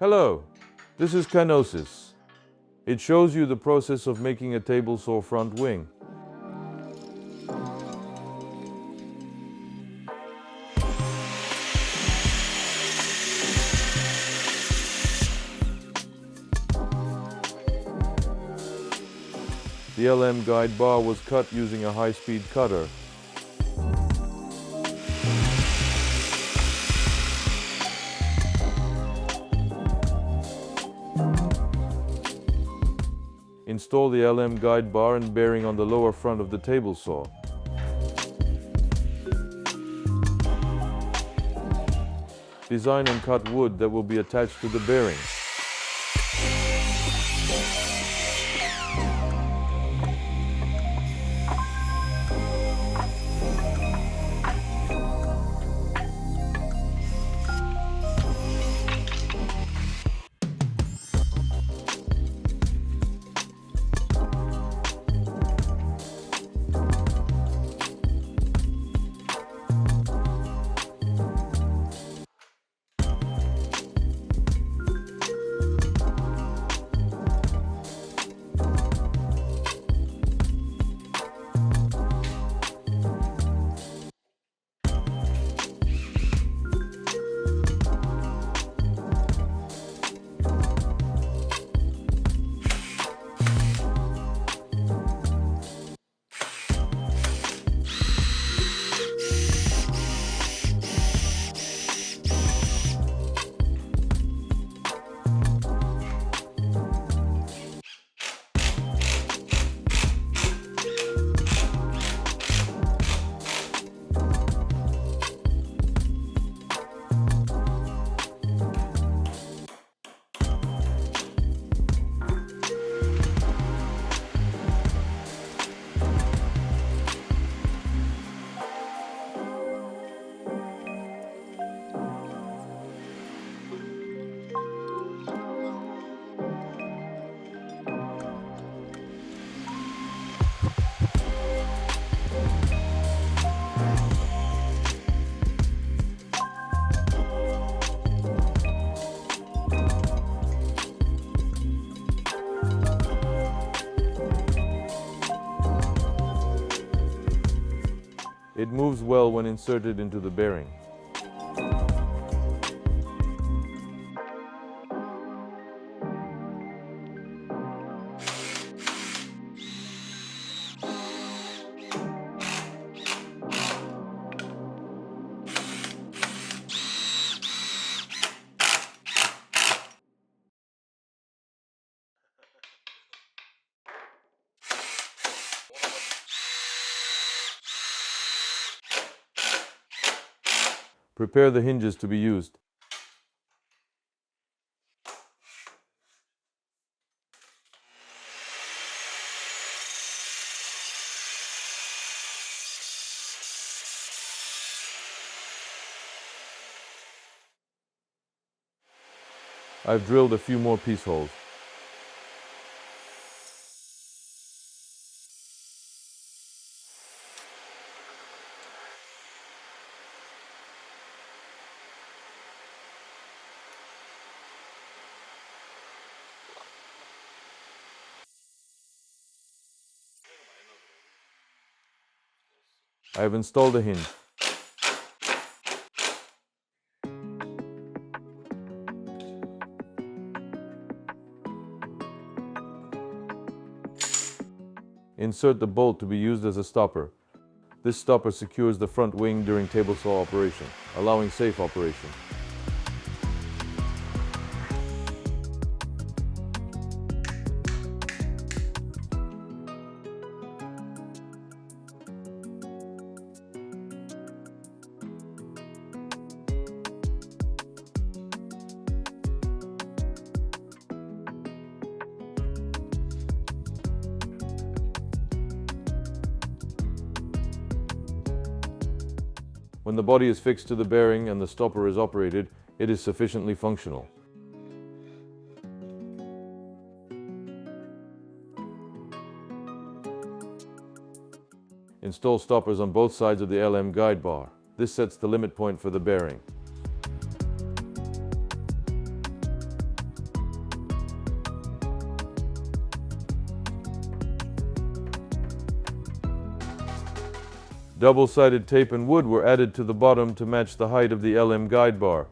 Hello, this is Kanosis. It shows you the process of making a table saw front wing. The LM guide bar was cut using a high-speed cutter. Install the LM guide bar and bearing on the lower front of the table saw. Design and cut wood that will be attached to the bearing. It moves well when inserted into the bearing. Prepare the hinges to be used. I've drilled a few more piece holes. I have installed a hinge. Insert the bolt to be used as a stopper. This stopper secures the front wing during table saw operation, allowing safe operation. When the body is fixed to the bearing and the stopper is operated, it is sufficiently functional. Install stoppers on both sides of the LM guide bar. This sets the limit point for the bearing. Double-sided tape and wood were added to the bottom to match the height of the LM guide bar.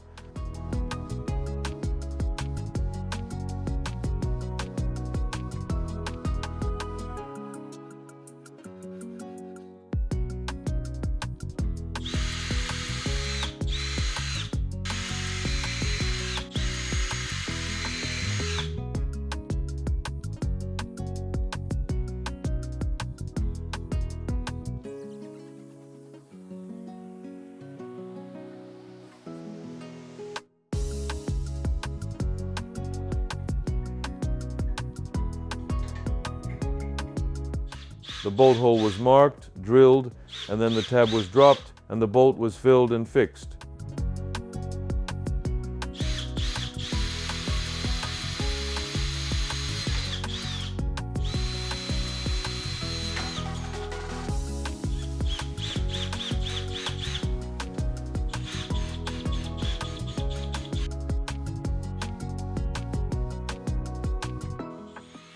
The bolt hole was marked, drilled, and then the tab was dropped and the bolt was filled and fixed.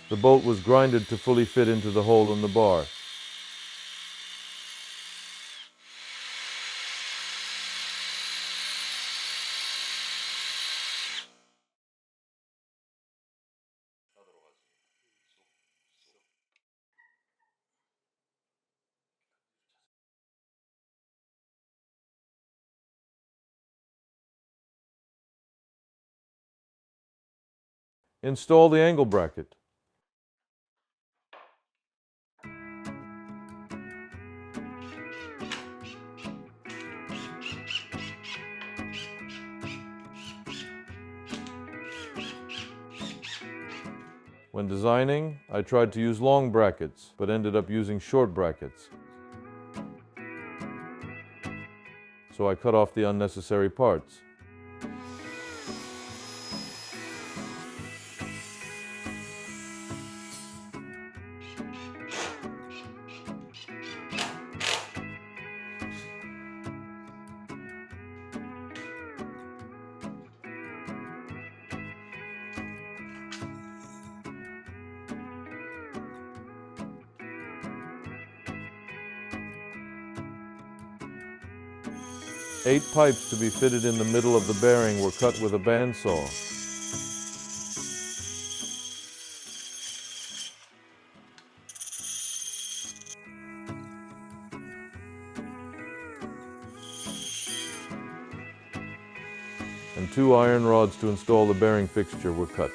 The bolt was grinded to fully fit into the hole in the bar. Install the angle bracket. When designing, I tried to use long brackets, but ended up using short brackets. So I cut off the unnecessary parts. Eight pipes to be fitted in the middle of the bearing were cut with a bandsaw. And 2 iron rods to install the bearing fixture were cut.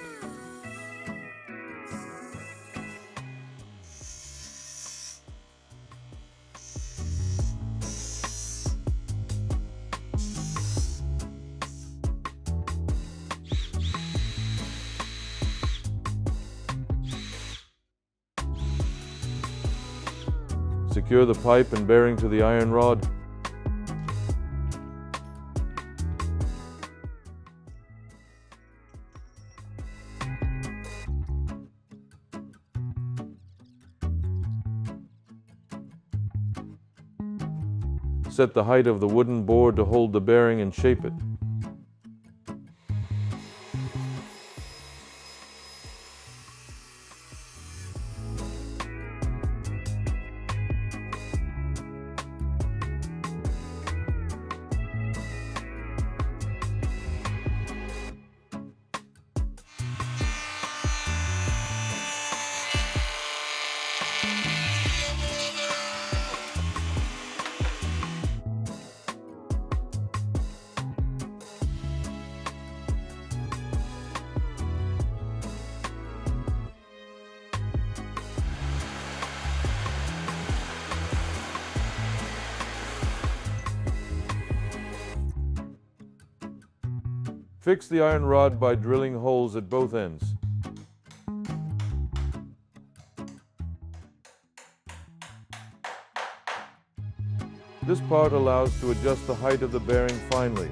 Secure the pipe and bearing to the iron rod. Set the height of the wooden board to hold the bearing and shape it. Fix the iron rod by drilling holes at both ends. This part allows to adjust the height of the bearing finely.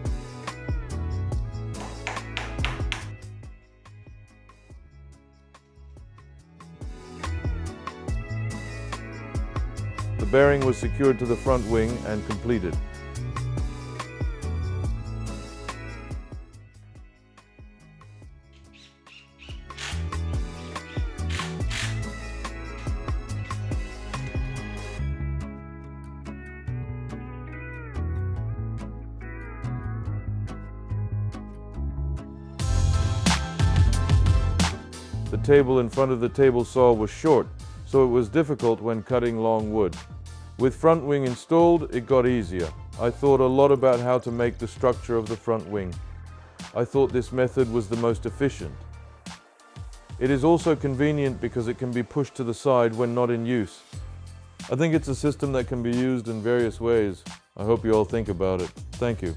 The bearing was secured to the front wing and completed. table in front of the table saw was short, so it was difficult when cutting long wood. With front wing installed, it got easier. I thought a lot about how to make the structure of the front wing. I thought this method was the most efficient. It is also convenient because it can be pushed to the side when not in use. I think it's a system that can be used in various ways. I hope you all think about it. Thank you.